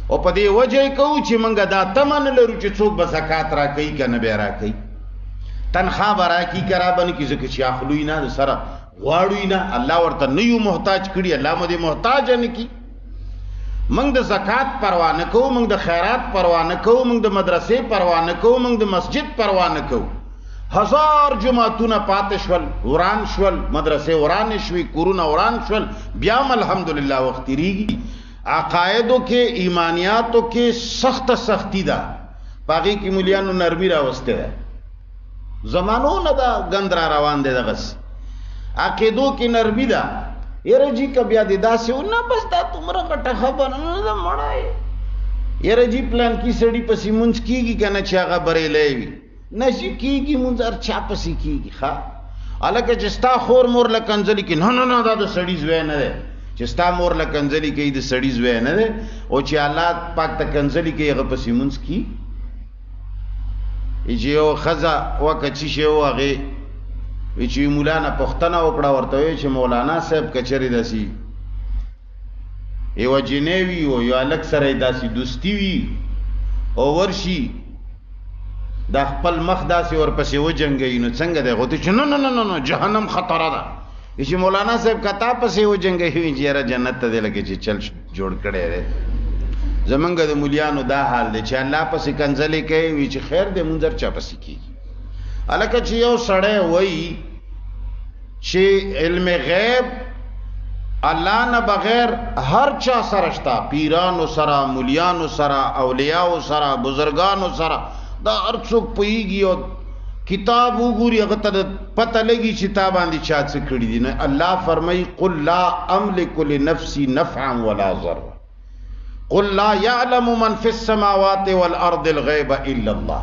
او په دې وجه کوو چې موږ دا تمن لرو چې څوک به زکات راکوي که نه به راکوي، تنخوا به راکوي که را به نه کړي، ځکه چې اخلو یې نه سره غواړو یې نه، الله ورته نه یو محتاج کړي، الله مو دې محتاج نه کړي. موږ د زکات پروا نه کوو، موږ د خیرات پروا نه کوو، موږ د مدرسې پروا نه کوو، موږ د مسجد پروا نه کوو. هزار جماعتونه پاتې شول، وران شول، مدرسې وران شوي، کورونه وران شول، بیا هم الحمدلله وخت تېرېږي. عقایدو کې ایمانیاتو کې سختی ده، په هغې کې مولیانو نرمي راوستې ده، زمانو نه ده ګند را روان دی دغسې. عقیدو کې نرمي ده، یره جی که بیا دې داسې و نه بس دا دومره غټه خبره نه ده مړی، یره جی پلان کې سړي پسې مونځ کېږي که نه چې هغه بریلی وي، نشي کېږي مونځ هر چا پسې کېږي. ښه هلکه چې ستا خور مور له کنځلي کوي، نه نه دا د سړي زوی نه دی، چې ستا مور له کنځلي کوي د سړي زوی نه دی، او چې الله پاک ته کنځلي کوي هغه پسې مونځ کېږي. چې یو ښځه وکه څه شی و هغې وی چې مولانا پوښتنه وکړه، ورته وی چې مولانا صاحب که چېرې داسې یوه جنۍ وي او یو هلک سره یې داسې دوستي وي او ورشي دا خپل مخ داسې ورپسې وجنګوي نو څنګه دی؟ غوته چې نه نه نه نه جهنم خطره ده. چې مولانا صاحب که تا پسې وجنګوي چې یاره جنت ته دی لکه چې چل جوړ کړی دی. زمونږ د مولیانو دا حال دی چې الله پسې کنځلې کوي، وي چې خیر دی مونځ هر چا پسې کېږي. هلکه چې یو سړی وایي چې علم غیب الله نه بغیر هر چا سره شته، پیرانو سره، مولیانو سره، اولیاءو سره، بزرگانو سره، دا هر څوک پوهېږي او کتاب وګوري هغه ته پته لګي چې تا باندې چا څه کړي دي. نه الله فرمایي قل لا املک لنفسي نفعا ولا ضرا، قل لا يعلم من في السماوات والارض الغيب الا الله.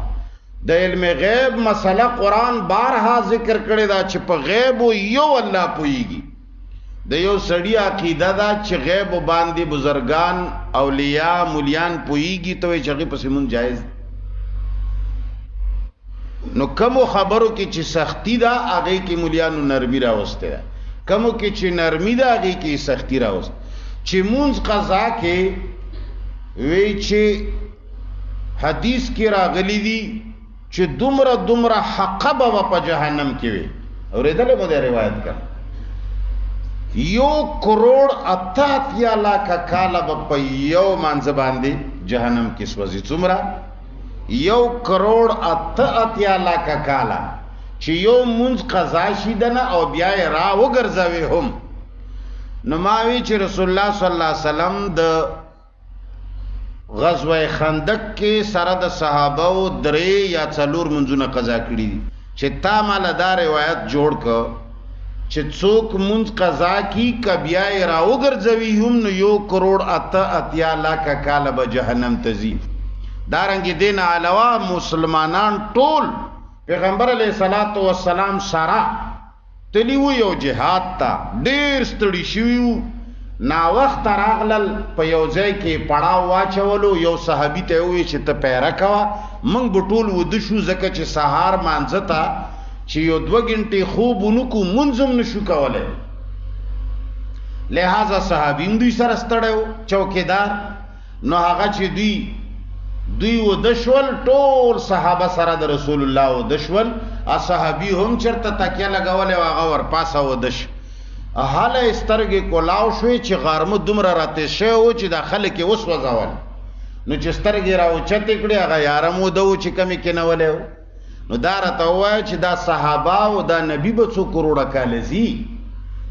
د علم غیب مسله قرآن بارها ذکر کړی دا چې په غیب یو الله پوهیږي. د یو سړي عقیده ده چې غیب باندې بزرگان اولیاء مولیان پوهیږي، ته وایي چې هغې پسې مونځ جایز. نو کمو خبرو کې چې سختی ده هغې کې مولیانو نرمي راوستې ده، کمو کې چې نرمي ده هغې کې سختی راوست. چې مونځ قضا کې وی چې حدیث کې راغلی دي چې دومره حقه به په جهنم کې وي. اورېدلی به د روایت کړه 1 کروڑ 88 لاکه کاله به په یو مانځه باندې جهنم کې سوځي. څومره؟ 1 کروڑ 88 لاکه کاله چې یو مونځ قضا شي دنه او بیا یې را وګرځوي هم. نو ما وی چې رسول الله صلی الله علیه وسلم د غزوه خندق کې سره د صحابه 3 یا 4 منځونه قضا کړي دي. چې تا مال دا روایت جوړ ک چې څوک منځ قضا کی کبیا یې راوګرځوي هم نو 1 کروڑ 88 لاکه کاله به جهنم ته ځي. دارنګې دین علاوه مسلمانان ټول پیغمبر علیه الصلاۃ والسلام سره تلی و یو جهاد ته ډېر ستړي شوي وو، ناوخته راغلل، په یو ځای کې پړاو واچولو. یو صحابي ته یې وویل چې ته پیره کوه، موږ به ټول وده شو ځکه چې سهار مانځه ته چې یو 2 غنټې خوب ونه کړو مونځ هم نه شو کولی. لہذا صحابي هم دوی سره ستړی و چوکیدار. نو هغه چې دوی وده شول، ټول صحابه سره د رسول الله وده شول، صحابي هم چېرته تکیه لګولې وه هغه ورپاسه وده شو. حاله سترګې کولاو شوې چې غرمه دومره راتېز شوی و چې دا خلک یې وسوځول. نو چې سترګې راوچتې کړې هغه یاره موده و چې کمې کېنولی و. نو دا راته ووایه چې دا صحابه او دا نبي به 2 کروڑه کاله ځي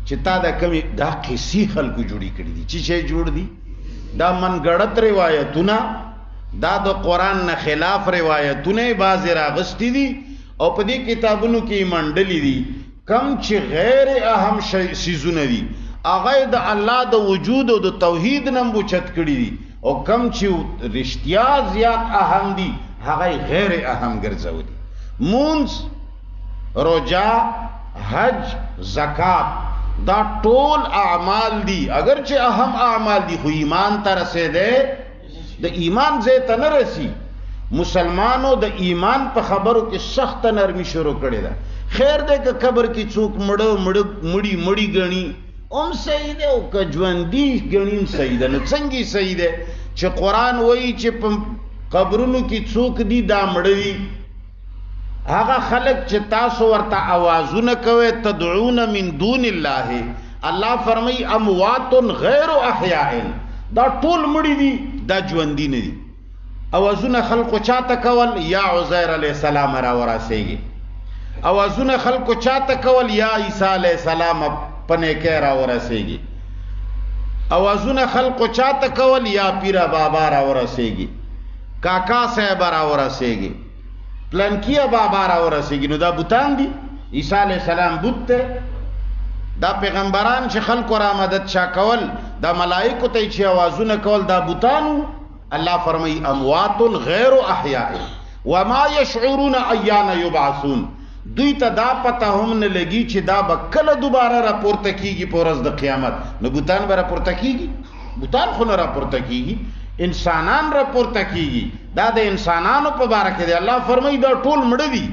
چې تا دا کمې دا قصې خلکو جوړې کړي دي. چې شی جوړ دي؟ دا منګړت روایتونه، دا د قرآن نه خلاف روایتونه بعضې راغستې دي او په دې کتابونو کې منډلې دي. کم چې غیر اهم سیزونه دي هغه د الله د وجود او د توحید نه اوچت کړي دي، او کم چې رښتیا زیات اهم دي هغه غیر اهم ګرځولي. مونځ، روژه، حج، زکات دا ټول اعمال دي، اگر چې اهم اعمال دي خو ایمان ته رسېدی د ایمان ځای ته نه رسی. مسلمانو د ایمان په خبرو کې سخت نرمي شروع کړې ده. خیر دی که قبر کې څوک مړی ګڼي هم صحیح دی، او که ژوندي ګڼي هم صحیح ده. نو څنګه صحیح دی چې قرآن وایي چې په قبرونو کې څوک دي دا مړه دي هغه خلق چې تاسو ورته आवाजونه کوي تدعون من دون الله الله فرمای اموات غیر احیاء دا ټول مړي دي دا ژوندۍ نه دي आवाजونه خلق چاته کول یا عزیر علیہ السلام را ورسېږي आवाजونه خلق چاته کول یا عیسی علیہ السلام پنه کې را ورسېږي आवाजونه خلق چاته کول یا پیر بابا را ورسېږي کاکا صاحب را ورسېږي پلانکیا بابا را ورسېږي نو دا بوتان دي عیسی علیہ السلام بوت ته دا پیغمبران چې خلق را مدد چا کول دا ملائکه ته چې आवाजونه کول دا بوتانو الله فرمای اموات غیر احیاء وما يشعرون ايان يبعثون دوی ته دا پته هم نه لګي چې دا به کله دوباره راپورته کیږي په ورځ د قیامت نو بوتان به راپورته کیږي بوتان خو نه راپورته کیږي انسانان راپورته کیږي دا د انسانانو په باره کې دی الله فرمایي دا ټول مړه دي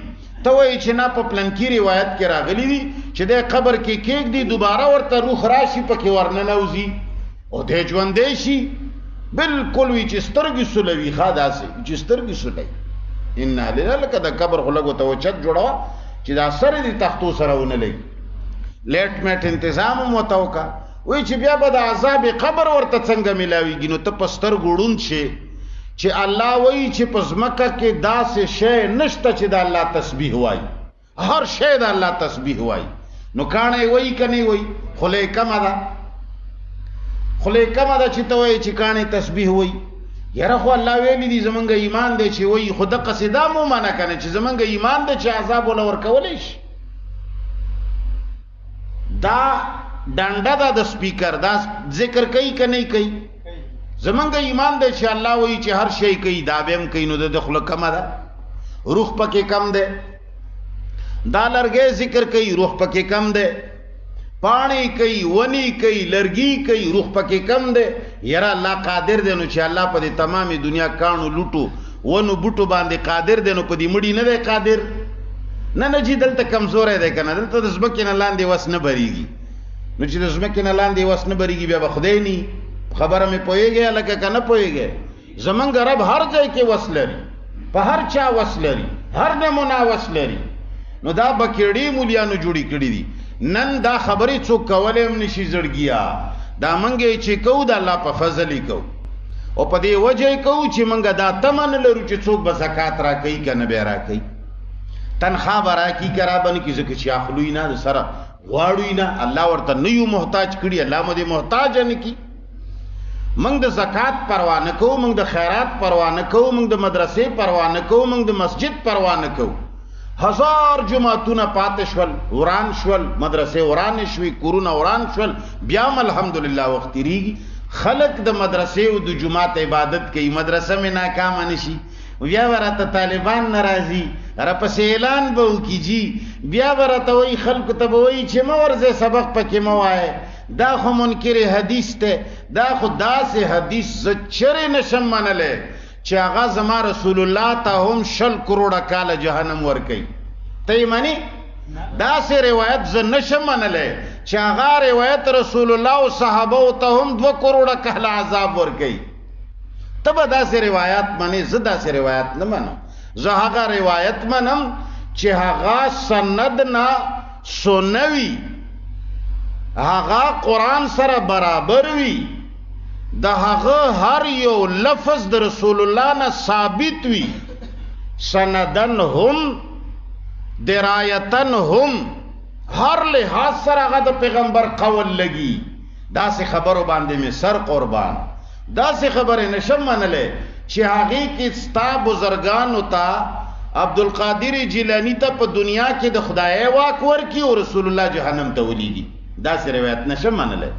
ته وایي چې نه په پلنکی روایت کې راغلی دي چې د قبر کې کېږ دي دوباره ورته روح راشي پکې ورننوځي او د ژوندې شي بالکل وی چې سترګې سولوي ښه داسې چې سترګې سولوي ان لله لکه د قبر خو لګو ته وچت جوړه چې دا سره دي تختو سره ونه لګي لیټ میټ تنظیم مو توکا وای چې بیا به د عذاب قبر ورته څنګه ملاويږي نو ته پستر ګوډون شي چې الله وای چې پس مکه کې داسې شی نشته چې د الله تسبیح وای هر شی د الله تسبیح وای نو کانه وای کني وای خله کما ده خله کما ده چې ته وای چې کانه تسبیح وای یاره خو الله ویلی دي زمونږ ایمان دی چې وای خود قصیدا مو معنا کنه چې زمونږ ایمان دی چې عذاب ولا ورکولې شي دا ډنډه دا د سپیکر دا ذکر کوي کني کوي زمونږ ایمان دی چې الله وای چې هر شی کوي دا به هم کوي نو د خلق کما ده روح پکې کم ده دا لرګي ذکر کوي روح پکې کم ده پانی کوي ونی کوي لرګي کوي روح پکې کم ده یاره الله قادر دی نو چې الله په دې تمامي دنیا کانو لوټو ونو بوټو باندې قادر دی نو په دې مړی نه دی قادر نه نه چې دلته کمزور دی کنه دلته د زمکې نه لاندې وس نه بریږي نو چې د زمکې نه لاندې وس نه بریږي بیا به خدای ني خبره مې پوهیږي لکه کنه پوهیږي زمونږ رب هر ځای کې وس لري په هر چا وس لري هر نمونه وس لري نو دا بکیړي مولیانو جوړی کړی دي نن دا خبرې څوک کولای هم نشي زړګیا دا منګې چې کو دا الله په فضل کو او په دې وجه کو چې منګه دا تمن لرو چې څوک به زکات را کوي کنه به را کوي تنخواه برا کی کرا بن کی زکه چې اخلوی نه سره غواړوی نه الله ورته نه یو محتاج کړي الله مو دې محتاج نه کی منګ د زکات پروا نه کو منګ د خیرات پروا نه کو منګ د مدرسې پروا نه کو منګ د مسجد پروا نه کو هزار جماعتونه پاتې شول وران شول مدرسې وران شوي کورونه وران شول بیا الحمدلله وخت ریږي خلق د مدرسې او د جماعت عبادت کوي مدرسه مې ناکام نشي بیا ورته طالبان ناراضي را پس اعلان به وکیږي بیا ورته وای خلق ته وای چې مورزه سبق پکې موای دا خو منکر حدیث ته دا خو داسې حدیث زچره نشم منله چې هغه زما رسول الله ته هم 100 کروڑه کال جهنم ور کوي ته معنی دا سه روایت ز نشم منله چې هغه روایت رسول الله او صحابه ته هم 2 کروڑه کال عذاب ور کوي تبه دا سه روایت معنی زدا سه روایت نه منم زه هغه روایت منم چې هغه سند نه سنوي هغه قرآن سره برابر وي د هغه هر یو لفظ د رسول الله نه ثابت وي سندن هم درایتن هم هر لحاظ سره هغه د پیغمبر قول لګي دا سه خبرو باندې می سر قربان دا سه خبره نشم منله چې هغه کې ستا بزرگان ہوتا عبدالقادر جیلانی ته په دنیا کې د خدای واک ورکی او رسول الله جهنم ته ولیږي دا سه روایت نشم منله